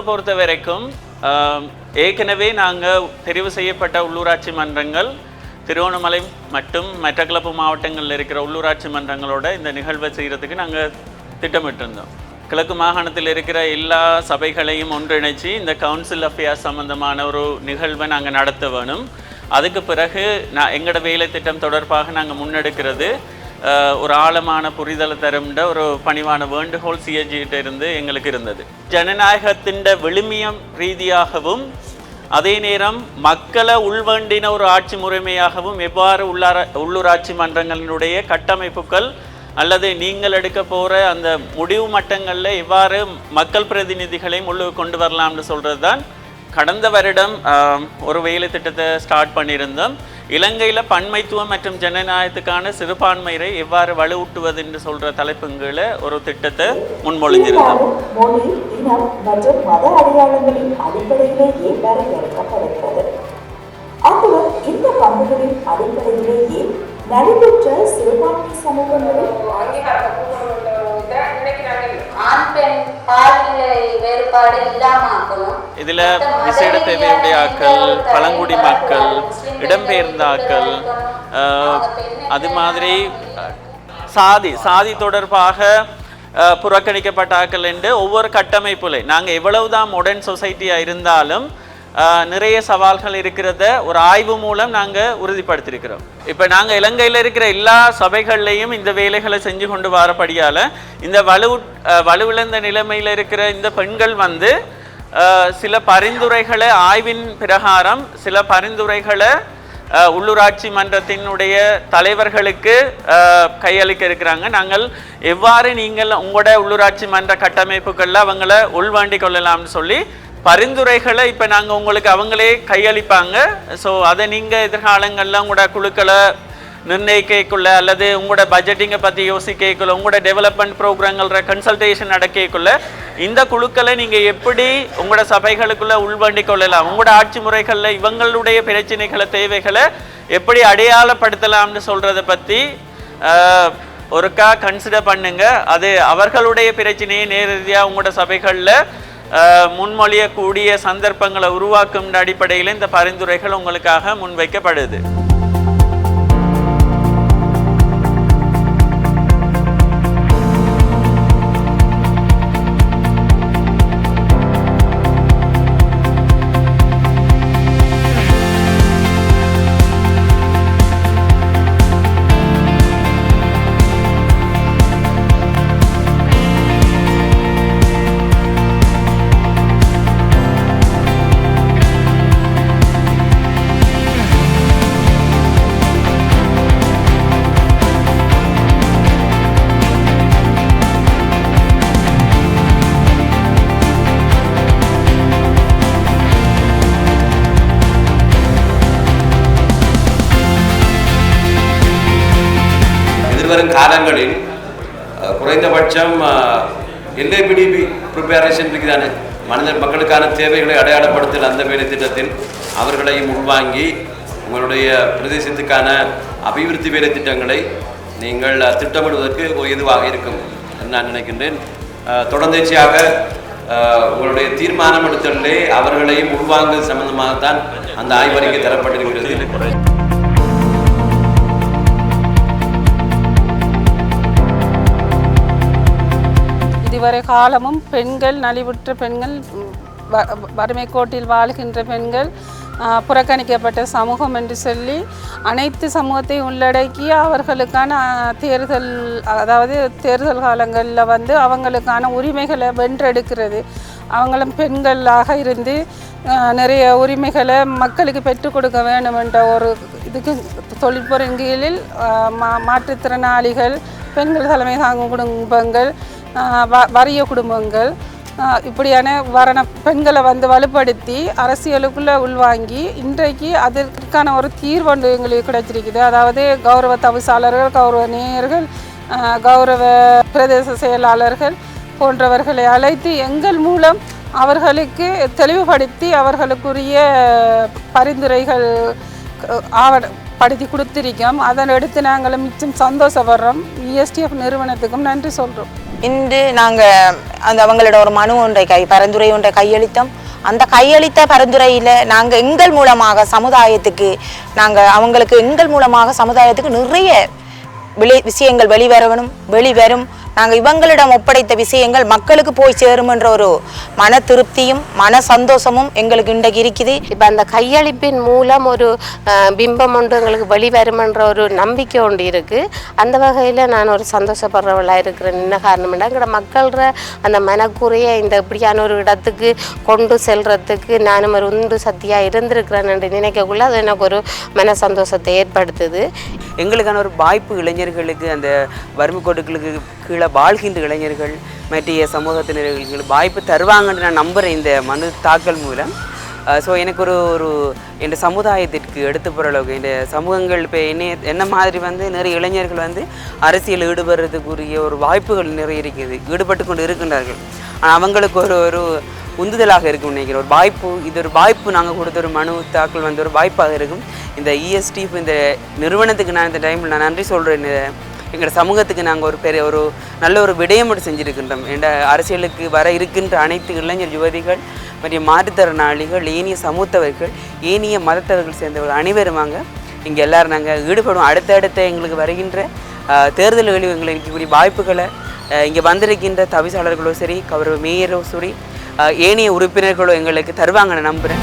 எங்களை பொறுத்த வரைக்கும் ஏற்கனவே நாங்கள் தெரிவு செய்யப்பட்ட உள்ளூராட்சி மன்றங்கள் திருவண்ணாமலை மற்றும் மட்டக்களப்பு மாவட்டங்களில் இருக்கிற உள்ளூராட்சி மன்றங்களோட இந்த நிகழ்வை செய்கிறதுக்கு நாங்கள் திட்டமிட்டிருந்தோம். கிழக்கு மாகாணத்தில் இருக்கிற எல்லா சபைகளையும் ஒன்றிணைச்சு இந்த கவுன்சில் அஃபேர்ஸ் சம்பந்தமான ஒரு நிகழ்வை நாங்கள் நடத்த வேணும். அதுக்கு பிறகு எங்களோட வேலை திட்டம் தொடர்பாக நாங்கள் முன்னெடுக்கிறது ஒரு ஆழமான புரிதலை தரும்ன்ற ஒரு பணிவான வேண்டுகோள் சிஎஜிகிட்ட இருந்து எங்களுக்கு இருந்தது. ஜனநாயகத்தின் விழுமியம் ரீதியாகவும் அதே நேரம் மக்களை உள்வேண்டின ஒரு ஆட்சி முறைமையாகவும் எவ்வாறு உள்ளூராட்சி மன்றங்களினுடைய கட்டமைப்புகள் அல்லது நீங்கள் எடுக்க போகிற அந்த முடிவு மட்டங்களில் எவ்வாறு மக்கள் பிரதிநிதிகளையும் உள்ளே கொண்டு வரலாம்னு சொல்கிறது தான் கடந்த வருடம் ஒரு வேலை திட்டத்தை ஸ்டார்ட் பண்ணியிருந்தோம். இலங்கையில் பன்மைத்துவம் மற்றும் ஜனநாயகத்துக்கான சிறுபான்மையை எவ்வாறு வலுவூட்டுவது என்று சொல்கிற தலைப்புங்களை ஒரு திட்டத்தை முன்மொழிஞ்சிருந்தோம். மொழி, இனம் மற்றும் மத அடையாளங்களின் அடிப்படையிலே எவ்வாறு ஏற்கப்படுகிறது, அத்துடன் இந்த பண்புகளின் அடிப்படையிலேயே நடைபெற்ற சிறுபான்மை சமூகங்களில் இதில் விசேட தேவையுடைய ஆக்கள், பழங்குடி மக்கள், இடம்பெயர்ந்த ஆக்கள், அது மாதிரி சாதி தொடர்பாக புறக்கணிக்கப்பட்ட ஆக்கள் என்று ஒவ்வொரு கட்டமைப்புல நாங்கள் எவ்வளவுதான் மாடர்ன் சொசைட்டியாக இருந்தாலும் நிறைய சவால்கள் இருக்கிறத ஒரு ஆய்வு மூலம் நாங்கள் உறுதிப்படுத்தியிருக்கிறோம். இப்போ நாங்கள் இலங்கையில் இருக்கிற எல்லா சபைகள்லையும் இந்த வேலைகளை செஞ்சு கொண்டு வரப்படியால் இந்த வலுவிழந்த நிலைமையில் இருக்கிற இந்த பெண்கள் சில பரிந்துரைகளை ஆய்வின் பிரகாரம் சில பரிந்துரைகளை உள்ளூராட்சி மன்றத்தினுடைய தலைவர்களுக்கு கையளிக்க இருக்கிறாங்க. நாங்கள் எவ்வாறு நீங்கள் உங்களோட உள்ளூராட்சி மன்ற கட்டமைப்புகளில் அவங்கள உள்வாண்டி கொள்ளலாம்னு சொல்லி பரிந்துரைகளை இப்போ நாங்கள் உங்களுக்கு அவங்களே கையளிப்பாங்க. ஸோ அதை நீங்கள் எதிர்காலங்களில் உங்களோட குழுக்களை நிர்ணயிக்கக்குள்ள அல்லது உங்களோட பட்ஜெட்டிங்கை பற்றி யோசிக்கக்குள்ள உங்களோட டெவலப்மெண்ட் ப்ரோக்ராம்கள கன்சல்டேஷன் நடக்கக்குள்ள இந்த குழுக்களை நீங்கள் எப்படி உங்களோட சபைகளுக்குள்ளே உள்வாண்டி கொள்ளலாம், உங்களோட ஆட்சி முறைகளில் இவங்களுடைய பிரச்சனைகளை தேவைகளை எப்படி அடையாளப்படுத்தலாம்னு சொல்கிறத பற்றி ஒருக்கா கன்சிடர் பண்ணுங்க. அது அவர்களுடைய பிரச்சனையை நேரடியாக உங்களோட சபைகளில் முன்மொழியக்கூடிய சந்தர்ப்பங்களை உருவாக்கும் அடிப்படையில் இந்த பரிந்துரைகள் உங்களுக்காக முன்வைக்கப்படுது. வரும் காலங்களில் குறைந்தபட்சம் எல்ஏபிடிபி ப்ரிப்பேரேஷன் இருக்குதானே, மக்களுக்கான தேவைகளை அடையாளப்படுத்தல் அந்த வேலை திட்டத்தில் அவர்களையும் உள்வாங்கி உங்களுடைய பிரதேசத்துக்கான அபிவிருத்தி வேலை திட்டங்களை நீங்கள் திட்டமிடுவதற்கு எதுவாக இருக்கும் என்று நான் நினைக்கின்றேன். தொடர்ந்தேர்ச்சியாக உங்களுடைய தீர்மானம் எடுத்தலே அவர்களையும் உள்வாங்கு சம்பந்தமாகத்தான் அந்த ஆய்வறிக்கை தரப்பட்டிருக்கிறது. இதுவரை காலமும் பெண்கள், நலிவுற்ற பெண்கள், வறுமை கோட்டில் வாழ்கின்ற பெண்கள், புறக்கணிக்கப்பட்ட சமூகம் என்று சொல்லி அனைத்து சமூகத்தை உள்ளடக்கி அவர்களுக்கான தேர்தல் காலங்களில் அவங்களுக்கான உரிமைகளை வென்றெடுக்கிறது. அவங்களும் பெண்களாக இருந்து நிறைய உரிமைகளை மக்களுக்கு பெற்றுக் கொடுக்க வேண்டும் என்ற ஒரு இதுக்கு தொழிற்பொருள் கீழில் மாற்றுத்திறனாளிகள், பெண்கள் தலைமை தாங்கும் குடும்பங்கள், வறிய குடும்பங்கள் இப்படியான பெண்களை வலுப்படுத்தி அரசியலுக்குள்ளே உள்வாங்கி இன்றைக்கு அதற்கான ஒரு தீர்வு எங்களுக்கு கிடைச்சிருக்குது. அதாவது கௌரவ தவிசாளர்கள், கௌரவ நேயர்கள், கௌரவ பிரதேச செயலாளர்கள் போன்றவர்களை அழைத்து எங்கள் மூலம் அவர்களுக்கு தெளிவுபடுத்தி அவர்களுக்குரிய பரிந்துரைகள் படுத்தி கொடுத்திருக்கோம். அதனை எடுத்து நாங்களும் மிச்சம் சந்தோஷப்படுறோம். ESTF நிறுவனத்துக்கும் நன்றி சொல்கிறோம். இன்று நாங்கள் அவங்களோட ஒரு மனு ஒன்றை பரிந்துரை ஒன்றை கையளித்தோம். அந்த கையளித்த பரிந்துரையில் நாங்கள் எங்கள் மூலமாக சமுதாயத்துக்கு அவங்களுக்கு எங்கள் மூலமாக சமுதாயத்துக்கு நிறைய விஷயங்கள் வெளிவரும். நாங்கள் இவங்களிடம் ஒப்படைத்த விஷயங்கள் மக்களுக்கு போய் சேரும் என்ற ஒரு மன திருப்தியும் மன சந்தோஷமும் எங்களுக்கு இன்றைக்கு இருக்குது. இப்போ அந்த கையளிப்பின் மூலம் ஒரு பிம்பம் ஒன்று எங்களுக்கு வெளிவருமென்ற ஒரு நம்பிக்கை ஒன்று இருக்குது. அந்த வகையில் நான் ஒரு சந்தோஷப்படுறவளாக இருக்கிறேன். என்ன காரணம்னா எங்களோட மக்கள்ற அந்த மனக்குறைய இந்த இப்படியான ஒரு இடத்துக்கு கொண்டு செல்றதுக்கு நானும் ஒரு உந்து சக்தியாக இருந்திருக்கிறேன் என்று நினைக்கக்குள்ள அது எனக்கு ஒரு மன சந்தோஷத்தை ஏற்படுத்துது. எங்களுக்கான ஒரு வாய்ப்பு இளைஞர்களுக்கு அந்த வறுமை கோட்டுகளுக்கு கீழே வாழ்கின்ற இளைஞர்கள் மற்ற சமூகத்தினர்களுக்கு வாய்ப்பு தருவாங்கன்னு நான் நம்புகிறேன் இந்த மனு தாக்கல் மூலம். ஸோ எனக்கு ஒரு இந்த சமுதாயத்திற்கு எடுத்து போகிற அளவுக்கு இந்த சமூகங்கள் இப்போ என்ன மாதிரி நிறைய இளைஞர்கள் அரசியல் ஈடுபடுறதுக்குரிய ஒரு வாய்ப்புகள் நிறைய இருக்குது, ஈடுபட்டு கொண்டு இருக்கின்றார்கள். ஆனால் அவங்களுக்கு ஒரு உந்துதலாக இருக்கும் நினைக்கிறேன். ஒரு வாய்ப்பு, இது ஒரு வாய்ப்பு நாங்கள் கொடுத்த ஒரு மனு தாக்கல் ஒரு வாய்ப்பாக இருக்கும். இந்த EST இந்த நிறுவனத்துக்கு நான் இந்த டைமில் நான் நன்றி சொல்கிறேன். எங்களோட சமூகத்துக்கு நாங்கள் ஒரு நல்ல ஒரு விடயம் மட்டும் செஞ்சுருக்கின்றோம். என்ற அரசியலுக்கு வர இருக்கின்ற அனைத்து இளைஞர் யுவதிகள் மற்றும் மாற்றுத்திறனாளிகள், ஏனைய சமூகத்தவர்கள், ஏனைய மதத்தவர்கள் சேர்ந்தவர்கள் அனைவருமாங்க இங்கே எல்லோரும் நாங்கள் ஈடுபடுவோம். அடுத்தடுத்த எங்களுக்கு வருகின்ற தேர்தல்களில் எங்களுக்கு இருக்கக்கூடிய வாய்ப்புகளை இங்கே வந்திருக்கின்ற தவிசாளர்களோ சரி, கௌரவ மேயரோ சரி, ஏனைய உறுப்பினர்களோ எங்களுக்கு தருவாங்கன்னு நம்புகிறேன்.